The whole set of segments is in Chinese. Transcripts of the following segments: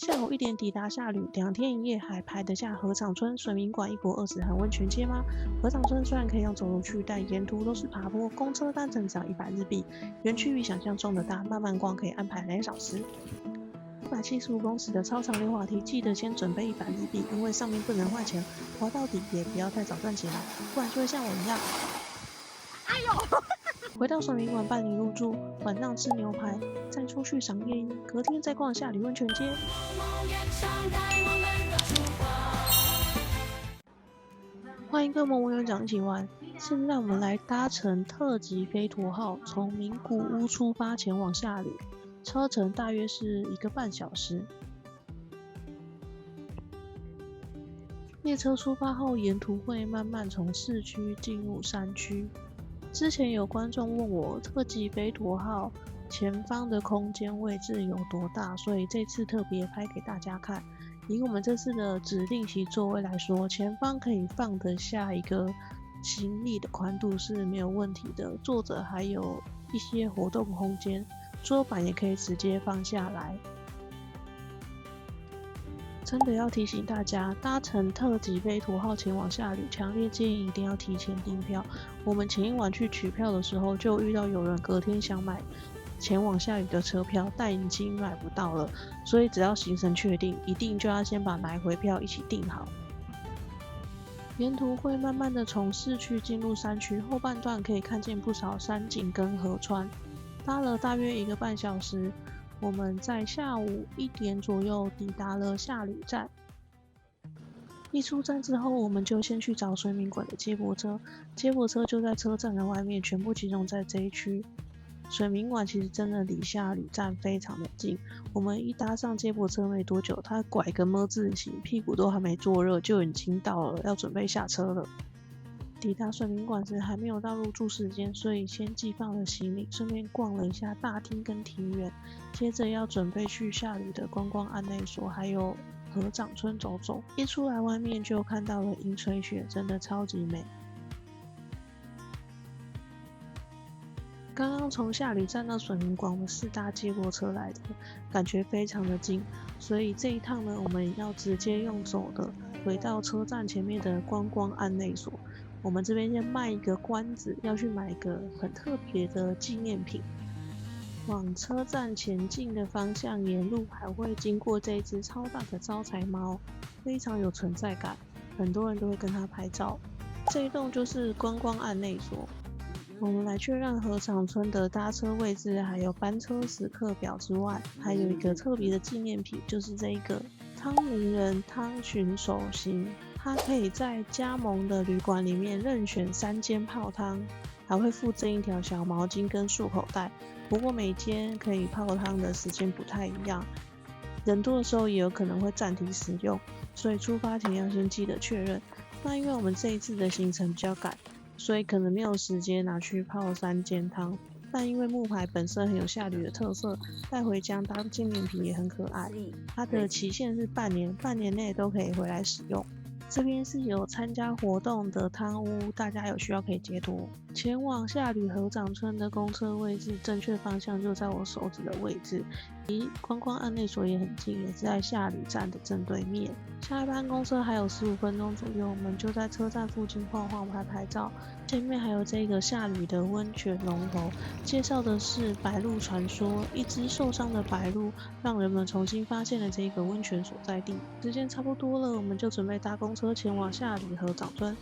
下午1點抵達夏旅，2天1夜還排得下合掌村、水民館、1國20和溫泉街嗎？合掌村雖然可以用走路去，但沿途都是爬坡，公車單程只要100日幣。園區比想象中的大，慢慢逛可以安排2小時。175公尺的超長溜滑梯，記得先準備100日幣，因為上面不能換錢，滑到底也不要太早站起來，不然就會像我一樣。哎呦！回到水民館辦理入住，晚上吃牛排，再出去賞夜鶯，隔天再逛夏旅溫泉街。歡迎跟萌萌園長一起玩。現在我們來搭乘特急飛驒號，從名古屋出發前往夏旅，車程大約是1個半小時。列車出發後，沿途會慢慢從市區進入山區。之前有觀眾問我，特急飛驒號前方的空間位置有多大，所以這次特別拍給大家看。以我們這次的指定席座位來說，前方可以放得下一個行李的寬度是沒有問題的，坐着還有一些活動空間，桌板也可以直接放下來。真的要提醒大家，搭乘特急飛驒號前往夏旅，強烈建議一定要提前訂票。我們前一晚去取票的時候，就遇到有人隔天想買前往夏旅的車票，但已經買不到了，所以只要行程確定，一定就要先把來回票一起訂好。沿途會慢慢的從市區進入山區，後半段可以看見不少山景跟河川。搭了大約1個半小時。我們在下午1點左右抵達了夏旅站。一出站之後，我們就先去找水民館的接駁車。接駁車就在車站的外面，全部集中在這一區。水民館其實真的離夏旅站非常的近。我們一搭上接駁車沒多久，它拐個麼字形，屁股都還沒坐熱，就已經到了，要準備下車了。抵達水民館時還沒有到入住時間，所以先寄放了行李，順便逛了一下大廳跟庭園，接着要準備去夏旅的觀光案內所還有合掌村走走。一出來外面就看到了銀垂雪，真的超級美。剛剛從夏旅站到水民館，我們是搭接駁車來的，感覺非常的近，所以這一趟呢，我們要直接用走的回到車站前面的觀光案內所。我們這邊先賣一個關子，要去買一個很特別的紀念品。往車站前進的方向，沿路還會經過這一隻超大的招財貓，非常有存在感，很多人都會跟它拍照。這一棟就是觀光案內所。我們來確認合掌村的搭車位置，還有班車時刻表之外，還有一個特別的紀念品，就是這一個湯明人湯尋手型。它可以在加盟的旅館裡面任選3間泡湯，還會附贈一條小毛巾跟束口袋。不過每間可以泡湯的時間不太一樣，人多的時候也有可能會暫停使用，所以出發前要先記得確認。那因為我們這一次的行程比較趕，所以可能沒有時間拿去泡3間湯。但因為木牌本身很有夏旅的特色，帶回家當紀念品也很可愛。它的期限是半年，半年內都可以回來使用。這邊是有參加活動的湯屋，大家有需要可以截圖。前往夏旅合掌村的公車位置，正確方向就在我手指的位置，離觀光案內所也很近，也是在夏旅站的正對面。下一班公車還有15分鐘左右，我們就在車站附近晃晃拍照。前面還有這個夏旅的溫泉龍頭，介紹的是白鷺傳說，一隻受傷的白鷺讓人們重新發現了這個溫泉所在地。時間差不多了，我們就準備搭公車前往夏旅合掌村。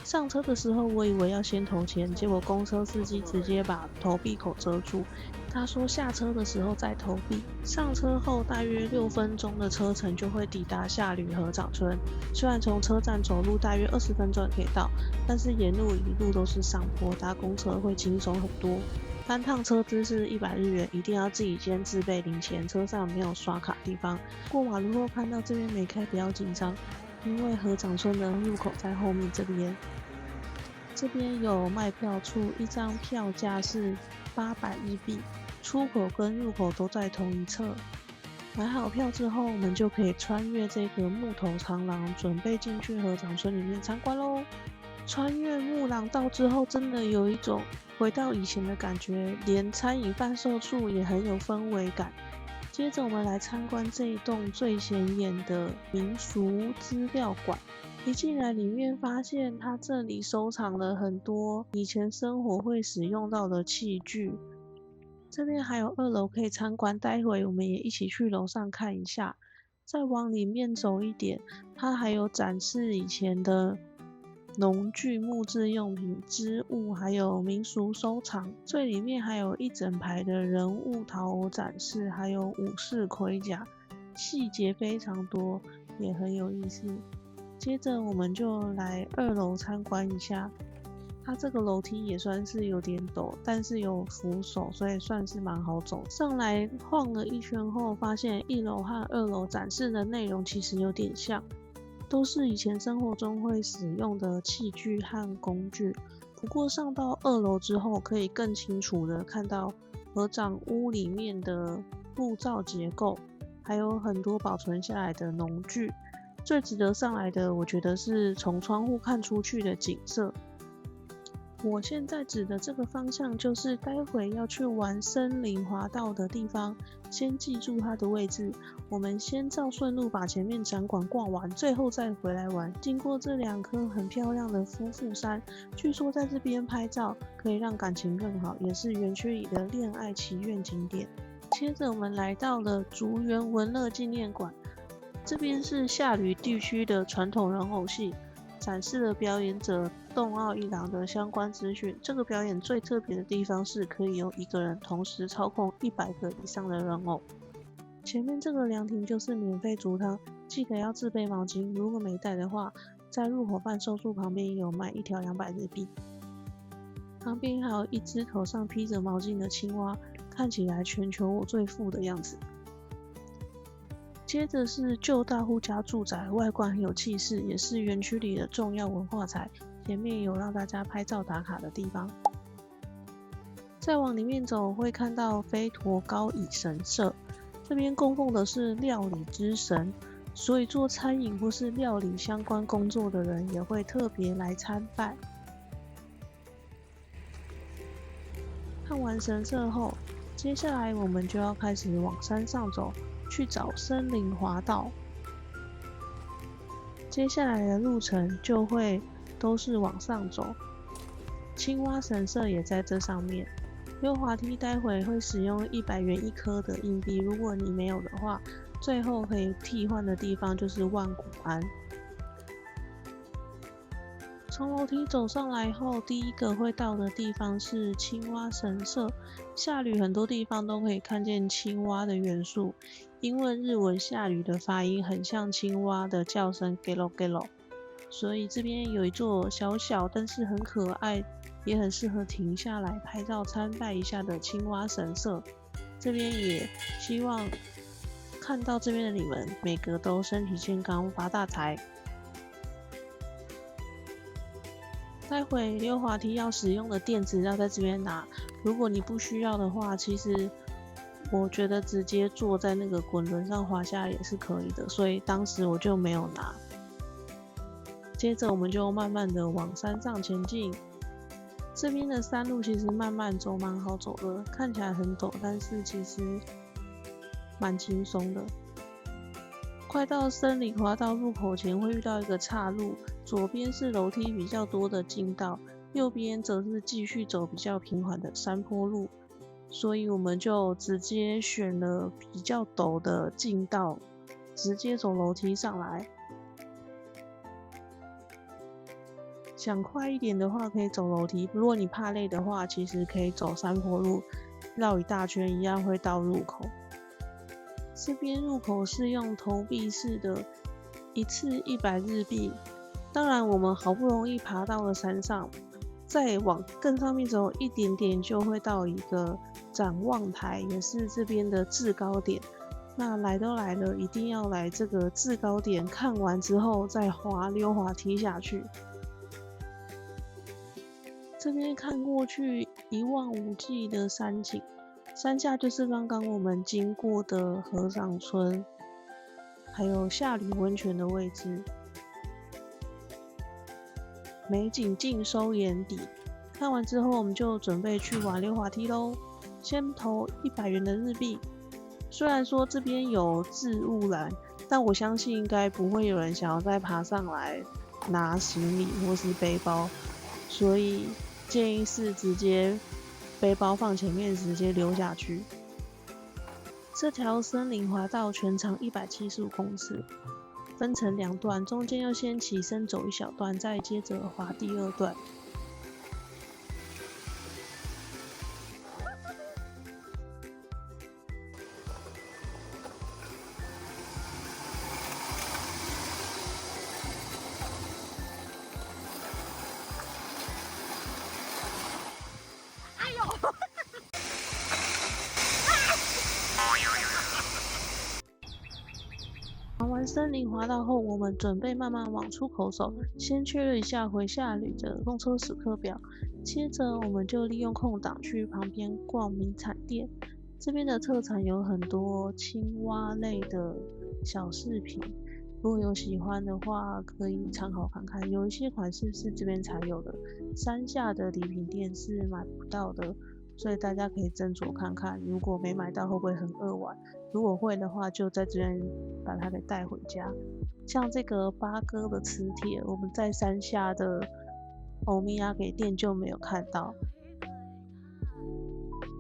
上車的時候，我以為要先投錢，結果公車司機直接把投幣口遮住。他說下車的時候再投幣。上車後大約6分鐘的車程就會抵達夏旅合掌村。雖然從車站走路大約20分鐘可以到，但是沿路一路都是上坡，搭公車會輕鬆很多。單趟車資是100日元，一定要自己先自備零錢，車上沒有刷卡地方。過馬路後看到這邊沒開不要緊張，因為合掌村的入口在後面這邊。這邊有賣票處，一張票價是800日幣，出口跟入口都在同一側。買好票之後，我們就可以穿越這個木頭長廊，準備進去合掌村裡面參觀咯。穿越木廊道之後，真的有一種回到以前的感覺，連餐飲販售處也很有氛圍感。接着我們來參觀這一棟最顯眼的民俗資料館。一進來裡面發現它這裡收藏了很多以前生活會使用到的器具。這邊還有2樓可以參觀，待會我們也一起去樓上看一下。再往裡面走一點，它還有展示以前的農具、木質用品、織物，還有民俗收藏。最裡面還有一整排的人物陶偶展示，還有武士盔甲，細節非常多，也很有意思。接着我們就來2樓參觀一下。它這個樓梯也算是有點陡，但是有扶手，所以算是蠻好走。上來晃了一圈後，發現1樓和2樓展示的內容其實有點像，都是以前生活中會使用的器具和工具。不過上到2樓之後，可以更清楚的看到合掌屋裡面的木造結構，還有很多保存下來的農具。最值得上來的，我覺得是從窗戶看出去的景色。我現在指的這個方向，就是待會要去玩森林滑道的地方，先記住它的位置。我們先照順路把前面展館逛完，最後再回來玩。經過這2棵很漂亮的夫婦山，據說在這邊拍照可以讓感情更好，也是園區裡的戀愛祈願景點。接着我們來到了竹園文樂紀念館，這邊是下呂地區的傳統人偶戲，展示了表演者洞奧一郎的相關資訊。這個表演最特別的地方是可以由1個人同時操控100個以上的人偶。前面這個涼亭就是免費煮湯，記得要自備毛巾，如果沒帶的話，在入口販售處旁邊有賣1條200日幣。旁邊還有一隻頭上披着毛巾的青蛙，看起來全球最富的樣子。接着是舊大戶家住宅，外觀很有氣勢，也是園區裡的重要文化財。前面有讓大家拍照打卡的地方。再往裡面走，會看到飛驒高乙神社，這邊供奉的是料理之神，所以做餐飲或是料理相關工作的人也會特別來參拜。看完神社後，接下來我們就要開始往山上走，去找森林滑道。接下來的路程就會都是往上走，青蛙神社也在這上面。溜滑梯待會會使用100元1顆的硬幣，如果你沒有的話，最後可以替換的地方就是萬古庵。從樓梯走上來後，第一個會到的地方是青蛙神社。下呂很多地方都可以看見青蛙的元素，因為日文下呂的發音很像青蛙的叫聲 gelo gelo， 所以這邊有一座小小但是很可愛，也很適合停下來拍照參拜一下的青蛙神社。這邊也希望看到這邊的你們每個都身體健康，發大財。待會溜滑梯要使用的墊子要在這邊拿，如果你不需要的話，其實我覺得直接坐在那個滾輪上滑下來也是可以的，所以當時我就沒有拿。接着我們就慢慢的往山上前進。這邊的山路其實慢慢走蠻好走的，看起來很陡，但是其實蠻輕鬆的。快到森林滑道入口前會遇到一個岔路，左邊是樓梯比較多的徑道，右邊則是繼續走比較平緩的山坡路，所以我們就直接選了比較陡的徑道，直接走樓梯上來。想快一點的話可以走楼梯，如果你怕累的話，其實可以走山坡路，繞一大圈一樣会到入口。這邊入口是用投幣式的，一次100日幣。當然我們好不容易爬到了山上，再往更上面走一點點就會到一個展望台，也是這邊的制高點。那來都來了，一定要來這個制高點看完之後再溜滑梯下去。這邊看過去一望無際的山景，山下就是剛剛我們經過的合掌村，還有下呂溫泉的位置，美景盡收眼底。看完之後，我們就準備去玩溜滑梯嘍。先投100元的日幣，雖然說這邊有置物欄，但我相信應該不會有人想要再爬上來拿行李或是背包，所以建議是直接背包放前面，直接溜下去。這條森林滑道全長175公尺，分成2段，中間要先起身走一小段，再接着滑第2段。玩完森林滑道後，我們準備慢慢往出口走，先確認一下回夏旅的公車時刻表。接着，我們就利用空檔去旁邊逛名產店。這邊的特產有很多青蛙類的小飾品，如果有喜歡的話，可以參考看看。有一些款式是這邊才有的，山下的禮品店是買不到的。所以大家可以斟酌看看，如果沒買到會不會很扼腕？如果會的話，就在這邊把它給帶回家。像這個八哥的磁鐵，我們在山下的歐米亞給店就沒有看到。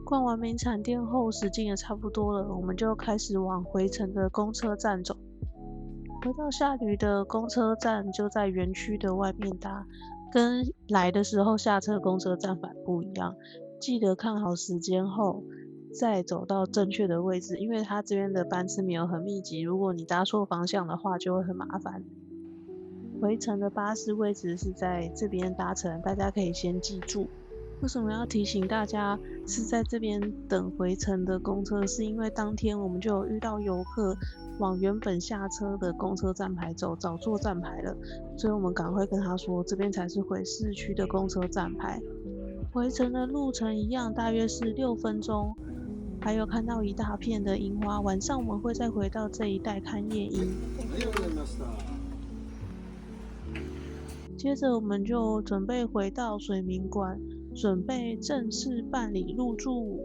逛完名產店後，時間也差不多了，我們就開始往回程的公車站走。回到夏旅的公車站就在園區的外面搭，跟來的時候下車公車站反不一樣。記得看好時間後，再走到正確的位置，因為它這邊的班次沒有很密集，如果你搭錯方向的話，就會很麻煩。回程的巴士位置是在這邊搭乘，大家可以先記住。為什麼要提醒大家是在這邊等回程的公車？是因為當天我們就有遇到遊客往原本下車的公車站牌走，找錯站牌了，所以我們趕快跟他說，這邊才是回市區的公車站牌。回程的路程一樣，大約是6分鐘。還有看到一大片的櫻花，晚上我們會再回到這一帶看夜櫻。接着我們就準備回到水民館，準備正式辦理入住。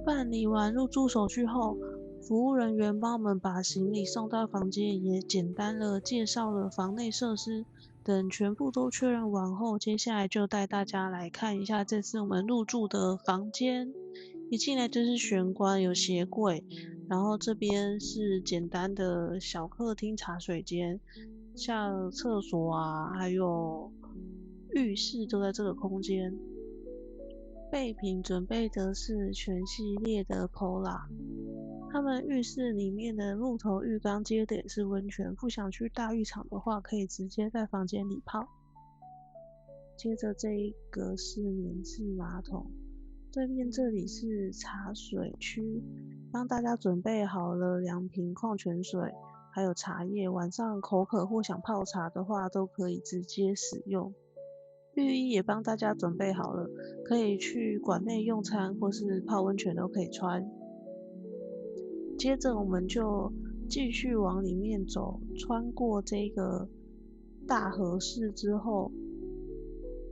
辦理完入住手續後，服務人員幫我們把行李送到房間，也簡單的介紹了房內設施。等全部都確認完後，接下來就帶大家來看一下這次我們入住的房間。一進來就是玄關，有鞋櫃，然後這邊是簡單的小客廳茶水間，像廁所啊，還有浴室都在這個空間。備品準備的是全系列的 Pola。他們浴室裡面的木頭浴缸接的也是溫泉，不想去大浴場的話，可以直接在房間裡泡。接着這一個是免治馬桶，對面這裡是茶水區，幫大家準備好了2瓶礦泉水，還有茶葉，晚上口渴或想泡茶的話，都可以直接使用。浴衣也幫大家準備好了，可以去館內用餐或是泡溫泉都可以穿。接着我們就繼續往裡面走，穿過這個大和室之後，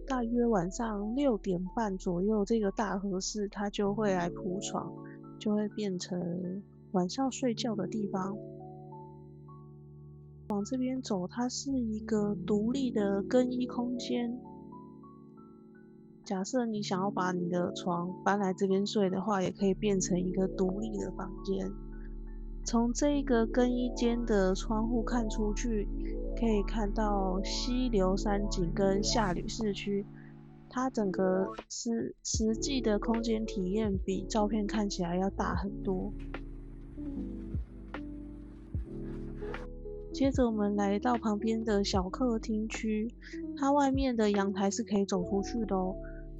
大約晚上6點半左右，這個大和室它就會來鋪床，就會變成晚上睡覺的地方。往這邊走，它是一個獨立的更衣空間。假設你想要把你的床搬來這邊睡的話，也可以變成一個獨立的房間。從這一個更衣間的窗戶看出去，可以看到溪流山景跟夏旅市區。它整個實際的空間體驗比照片看起來要大很多。接着我們來到旁邊的小客廳區，它外面的陽台是可以走出去的哦。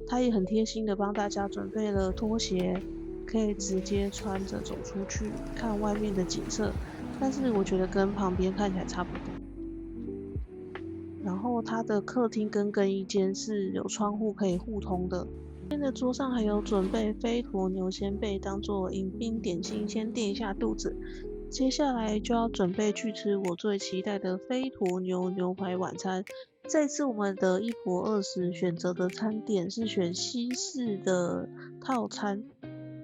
它也很貼心的幫大家準備了拖鞋，可以直接穿着走出去看外面的景色，但是我覺得跟旁邊看起來差不多。然後它的客廳跟更衣間是有窗戶可以互通的。今天的桌上還有準備飛驒牛鮮貝當做迎賓點心，先墊一下肚子。接下來就要準備去吃我最期待的飛驒牛排晚餐。這次我們的1婆20選擇的餐點是選西式的套餐，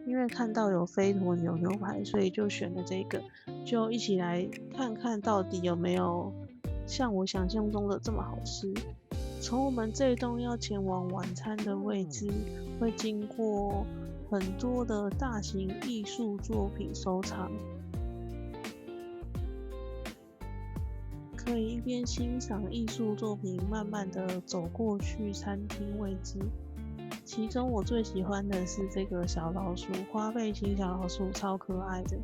因為看到有飛驒牛牛排，所以就選了這個，就一起來看看到底有沒有像我想象中的這麼好吃。從我們這一棟要前往晚餐的位置，會經過很多的大型藝術作品收藏，可以一邊欣賞藝術作品，慢慢的走過去餐廳位置。其中我最喜歡的是這個小老鼠，花背心小老鼠，超可愛的。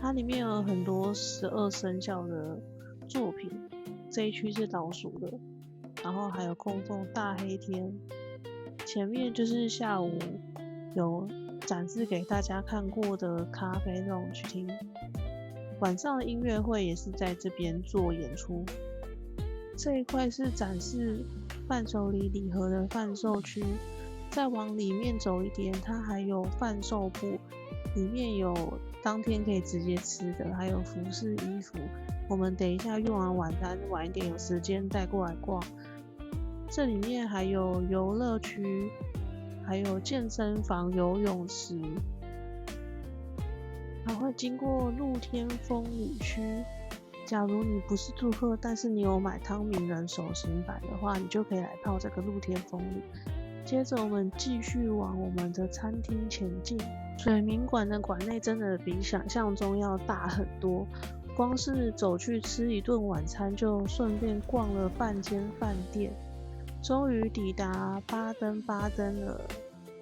它裡面有很多12生肖的作品，這一區是老鼠的，然後還有供奉大黑天。前面就是下午有展示給大家看過的咖啡 lounge 廳，晚上的音樂會也是在這邊做演出。這一塊是展示伴手禮禮盒的販售區，再往裡面走一點，它還有販售部，裡面有當天可以直接吃的，還有服飾衣服。我們等一下用完晚餐，晚一點有時間帶過來逛。這裡面還有遊樂區，還有健身房、游泳池，還會經過露天風呂區。假如你不是住客，但是你有買湯名人手型版的話，你就可以來泡這個露天風呂。接着我們繼續往我們的餐廳前進。水民館的館內真的比想象中要大很多，光是走去吃一頓晚餐，就順便逛了半間飯店。終於抵達巴登了。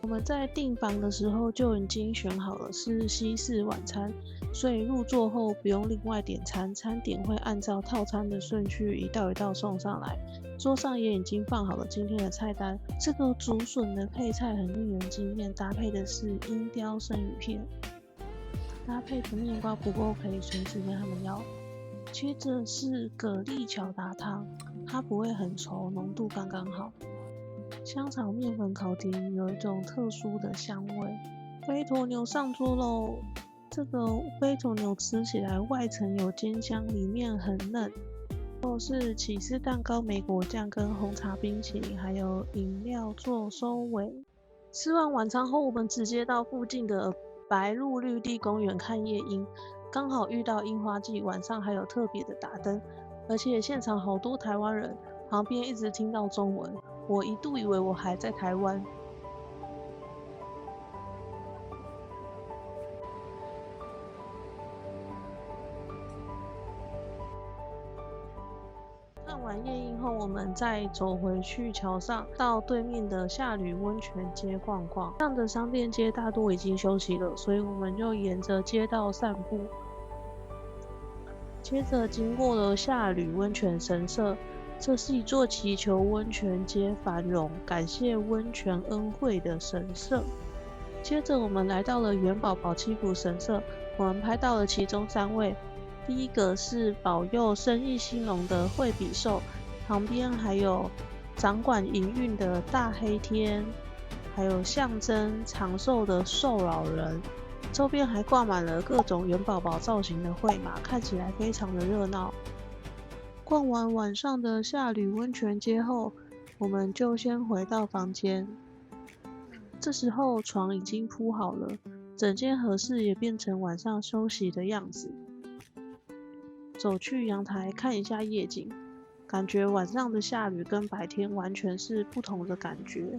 我們在訂房的時候就已經選好了是西式晚餐，所以入座後不用另外點餐，餐點會按照套餐的順序一道一道送上來。桌上也已經放好了今天的菜单。這個竹筍的配菜很令人驚豔，搭配的是鷹雕生魚片，搭配的麵包不夠可以隨時跟他們要。接着是蛤蜊巧達湯，它不會很稠，濃度剛剛好。香草麵粉烤甜魚有一種特殊的香味。飛驒牛上桌嘍！這個飛驒牛吃起來外層有煎香，裡面很嫩。後是起司蛋糕、莓果醬跟紅茶冰淇淋，還有飲料做收尾。吃完晚餐後，我們直接到附近的白鷺綠地公園看夜鶯，剛好遇到櫻花季，晚上還有特別的打燈，而且現場好多台灣人，旁邊一直聽到中文。我一度以為我還在台灣。看完夜鶯後，我們再走回去橋上，到對面的夏旅溫泉街逛逛。這樣的商店街大多已經休息了，所以我們就沿着街道散步。接着經過了夏旅溫泉神社。這是一座祈求溫泉街繁榮、感謝溫泉恩惠的神社。接着我們來到了元寶寶祈福神社，我們拍到了其中3位。第一個是保佑生意興隆的惠比壽，旁邊還有掌管營運的大黑天，還有象徵長壽的壽老人。周邊還掛滿了各種元寶寶造型的繪馬，看起來非常的熱鬧。逛完晚上的夏旅溫泉街後，我們就先回到房間。這時候床已經鋪好了，整間和室也變成晚上休息的樣子。走去陽台看一下夜景，感覺晚上的夏旅跟白天完全是不同的感覺。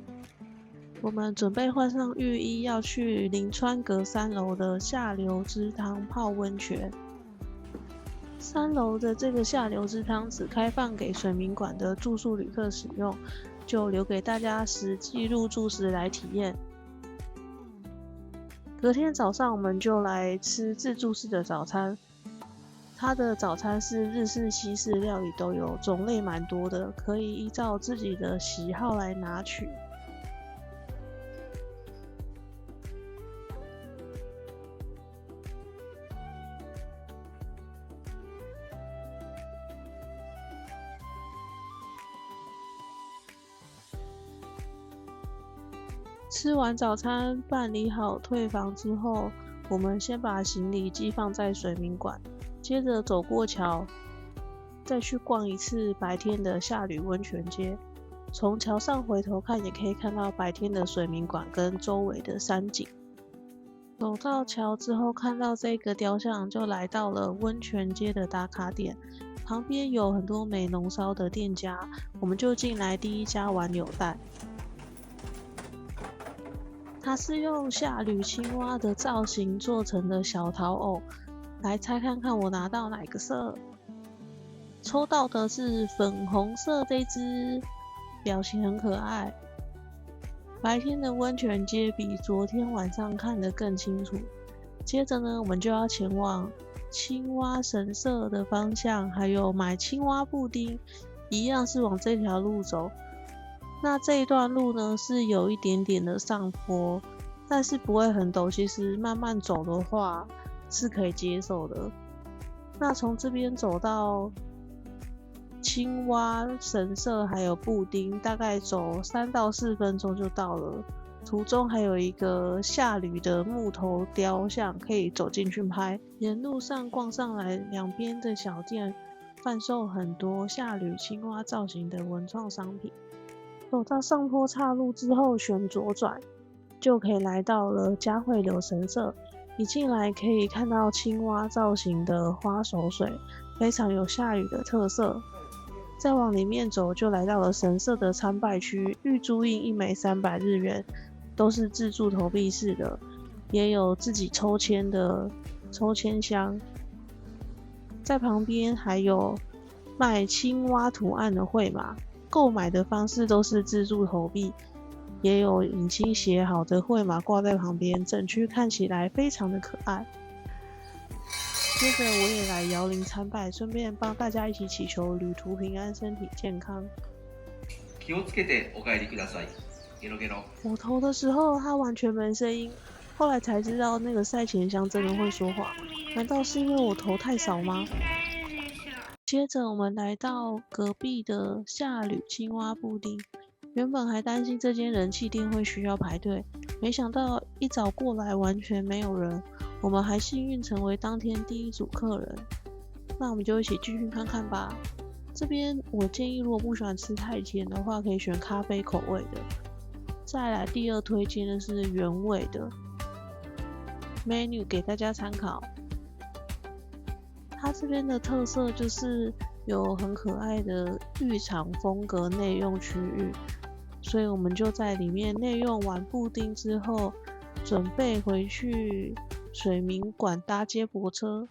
我們準備換上浴衣，要去林川閣3樓的下流之湯泡溫泉。3樓的這個下流之湯只開放給水民館的住宿旅客使用，就留給大家實際入住時來體驗。隔天早上我們就來吃自助式的早餐，它的早餐是日式、西式料理都有，種類蠻多的，可以依照自己的喜好來拿取。吃完早餐，辦理好退房之後，我們先把行李寄放在水民館，接着走過橋，再去逛一次白天的夏旅溫泉街。從橋上回頭看，也可以看到白天的水明館跟周圍的山景。走到橋之後，看到這個雕像，就來到了溫泉街的打卡點。旁邊有很多美濃燒的店家，我們就進來第一家玩扭蛋。它是用下閭青蛙的造型做成的小陶偶，來猜看看我拿到哪個色？抽到的是粉紅色這隻，表情很可愛。白天的溫泉街比昨天晚上看得更清楚。接着呢，我們就要前往青蛙神社的方向，還有買青蛙布丁，一樣是往這條路走。那這一段路呢，是有一點點的上坡，但是不會很陡，其實慢慢走的話是可以接受的。那從這邊走到青蛙神社還有布丁，大概走3到4分鐘就到了。途中還有一個下閭的木頭雕像，可以走進去拍。沿路上逛上來，兩邊的小店販售很多下閭青蛙造型的文創商品。走到上坡岔路之後，旋左轉就可以來到了嘉惠柳神社。一進來可以看到青蛙造型的花手水，非常有下閭的特色。再往裡面走，就來到了神社的參拜區，玉珠印1枚300日元，都是自助投幣式的，也有自己抽籤的抽籤箱。在旁邊還有賣青蛙圖案的繪馬，購買的方式都是自助投幣，也有已經寫好的繪馬掛在旁邊，整區看起來非常的可愛。接着我也來搖鈴參拜，順便幫大家一起祈求旅途平安、身體健康。気をつけてお帰りください。ゲロゲロ。我投的時候它完全沒聲音，後來才知道那個賽錢箱真的會說話，難道是因為我投太少嗎？接着我們來到隔壁的下閭青蛙布丁，原本還擔心這間人氣店會需要排隊，沒想到一早過來完全沒有人。我們還幸運成為當天第一組客人，那我們就一起繼續看看吧。這邊我建議，如果不喜歡吃太甜的話，可以選咖啡口味的。再來第二推薦的是原味的 menu 給大家參考。它這邊的特色就是有很可愛的浴場風格內用區域，所以我們就在裡面內用完布丁之後，準備回去水明館搭接駁車，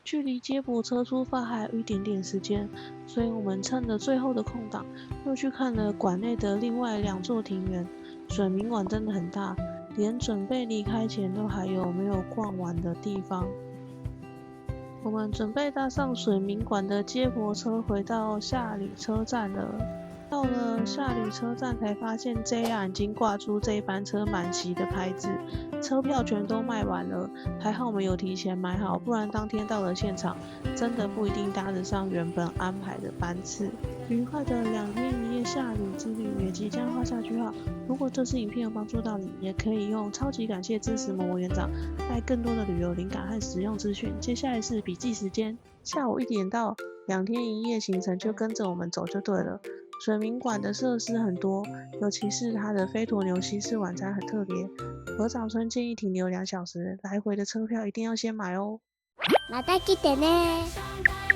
距離接駁車出發還有一點點時間，所以我們趁着最後的空檔，又去看了館內的另外2座庭園。水明館真的很大，連準備離開前都還有沒有逛完的地方。我們準備搭上水明館的接駁車回到下閭車站了。到了下閭車站才發現 JR 已經掛出這班車滿席的牌子，車票全都賣完了。還好我們有提前買好，不然當天到了現場，真的不一定搭得上原本安排的班次。愉快的2天1夜下閭之旅也即將畫下句號。如果這次影片有幫助到你，也可以用超級感謝支持某某園長，帶更多的旅遊靈感和實用資訊。接下來是筆記時間，下午1點到，2天1夜行程就跟着我們走就對了。水明館的設施很多，尤其是它的飛驒牛西式晚餐很特別。合掌村建議停留2小時，來回的車票一定要先買哦。また来てね。